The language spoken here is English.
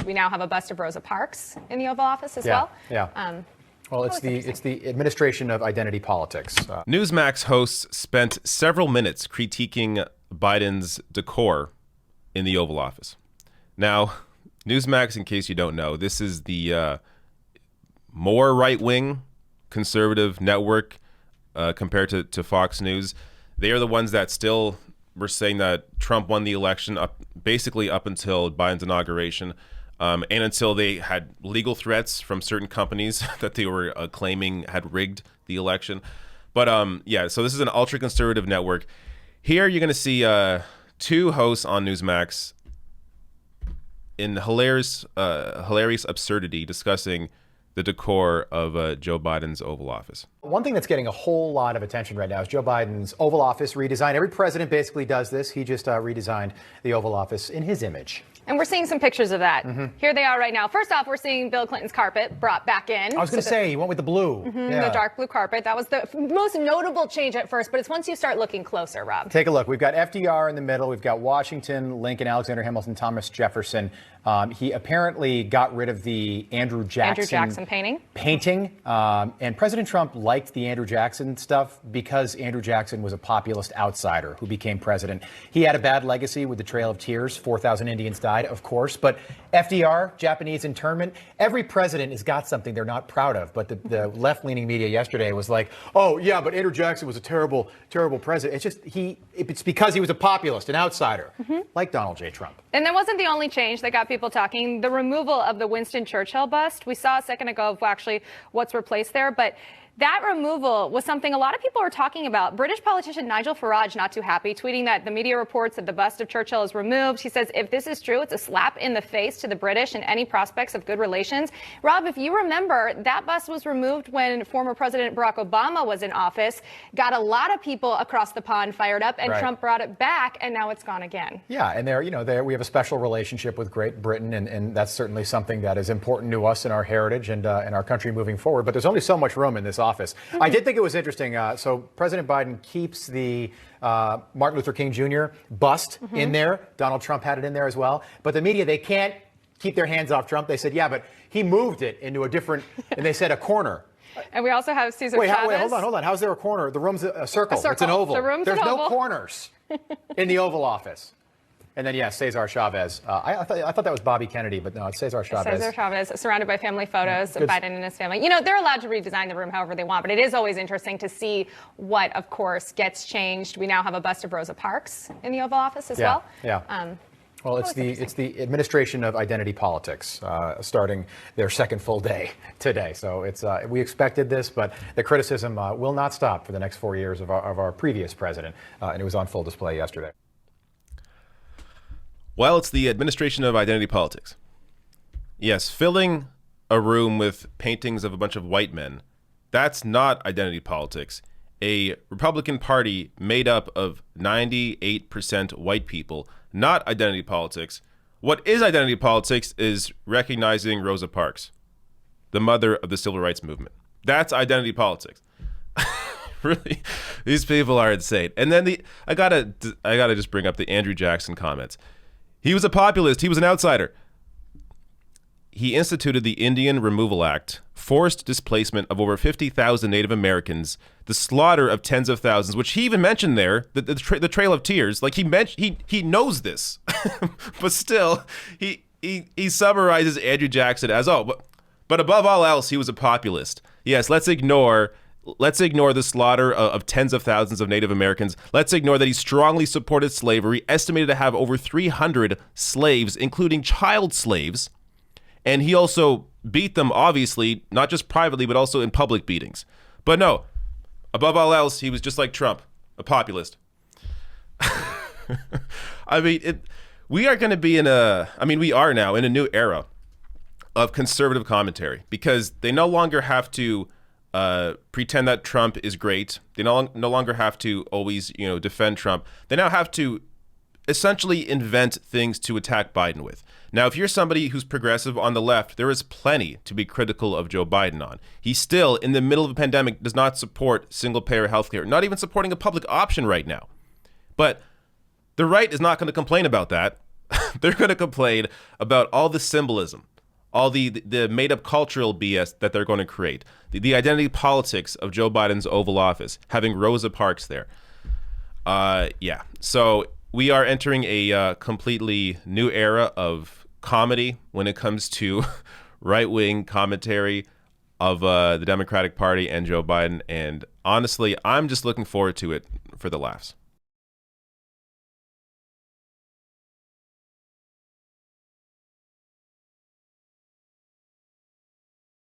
changed. We now have a bust of Rosa Parks in the Oval Office as well. Yeah. Well, it's the administration of identity politics. Newsmax hosts spent several minutes critiquing Biden's decor in the Oval Office. Now, Newsmax, in case you don't know, this is the more right-wing conservative network compared to Fox News. They are the ones that still were saying that Trump won the election basically up until Biden's inauguration, and until they had legal threats from certain companies that they were claiming had rigged the election. But so this is an ultra-conservative network. Here you're going to see two hosts on Newsmax in hilarious absurdity discussing the decor of Joe Biden's Oval Office. One thing that's getting a whole lot of attention right now is Joe Biden's Oval Office redesign. Every president basically does this. He just redesigned the Oval Office in his image. And we're seeing some pictures of that. Here they are right now. First off, we're seeing Bill Clinton's carpet brought back in. I was going to say, he went with the blue. The dark blue carpet. That was the most notable change at first, but it's once you start looking closer, Rob. Take a look. We've got FDR in the middle. We've got Washington, Lincoln, Alexander Hamilton, Thomas Jefferson. He apparently got rid of the Andrew Jackson painting. And President Trump liked the Andrew Jackson stuff because Andrew Jackson was a populist outsider who became president. He had a bad legacy with the Trail of Tears. 4,000 Indians died, of course. But FDR, Japanese internment, every president has got something they're not proud of. But the left-leaning media yesterday was like, oh, yeah, but Andrew Jackson was a terrible, terrible president. It's just it's because he was a populist, an outsider, like Donald J. Trump. And that wasn't the only change that got people talking. The removal of the Winston Churchill bust. We saw a second ago of actually what's replaced there, but that removal was something a lot of people were talking about. British politician Nigel Farage not too happy, tweeting that the media reports that the bust of Churchill is removed. He says if this is true, it's a slap in the face to the British and any prospects of good relations. Rob, if you remember, that bust was removed when former President Barack Obama was in office, got a lot of people across the pond fired up, and Trump brought it back, and now it's gone again. Yeah, and we have a special relationship with Great Britain, and that's certainly something that is important to us in our heritage and in our country moving forward. But there's only so much room in this office. I did think it was interesting. So President Biden keeps the Martin Luther King Jr. bust in there. Donald Trump had it in there as well. But the media, they can't keep their hands off Trump. They said, yeah, but he moved it into a different, and they said a corner. And we also have Cesar Chavez. Wait, hold on. How's there a corner? The room's a circle. It's an oval. There's no corners in the Oval Office. And then, Cesar Chavez. I thought that was Bobby Kennedy, but no, it's Cesar Chavez. Cesar Chavez, surrounded by family photos of Biden and his family. They're allowed to redesign the room however they want, but it is always interesting to see what, of course, gets changed. We now have a bust of Rosa Parks in the Oval Office as well. Well, it's the administration of identity politics starting their second full day today. So we expected this, but the criticism will not stop for the next 4 years of our previous president, and it was on full display yesterday. Well, it's the administration of identity politics. Yes, filling a room with paintings of a bunch of white men, that's not identity politics. A Republican Party made up of 98% white people, not identity politics. What is identity politics is recognizing Rosa Parks, the mother of the civil rights movement. That's identity politics. Really, these people are insane. And then I gotta just bring up the Andrew Jackson comments. He was a populist. He was an outsider. He instituted the Indian Removal Act, forced displacement of over 50,000 Native Americans, the slaughter of tens of thousands, which he even mentioned there, the Trail of Tears. Like he knows this, but still, he summarizes Andrew Jackson as, but above all else, he was a populist. Yes, let's ignore the slaughter of tens of thousands of Native Americans. Let's ignore that he strongly supported slavery, estimated to have over 300 slaves, including child slaves. And he also beat them, obviously, not just privately, but also in public beatings. But no, above all else, he was just like Trump, a populist. We are now in a new era of conservative commentary, because they no longer have to pretend that Trump is great. They no longer have to always, defend Trump. They now have to essentially invent things to attack Biden with. Now, if you're somebody who's progressive on the left, there is plenty to be critical of Joe Biden on. He still, in the middle of a pandemic, does not support single-payer healthcare, not even supporting a public option right now. But the right is not going to complain about that. They're going to complain about all the symbolism, all the made-up cultural BS that they're going to create, the identity politics of Joe Biden's Oval Office, having Rosa Parks there. Yeah. So we are entering a completely new era of comedy when it comes to right-wing commentary of the Democratic Party and Joe Biden. And honestly, I'm just looking forward to it for the laughs.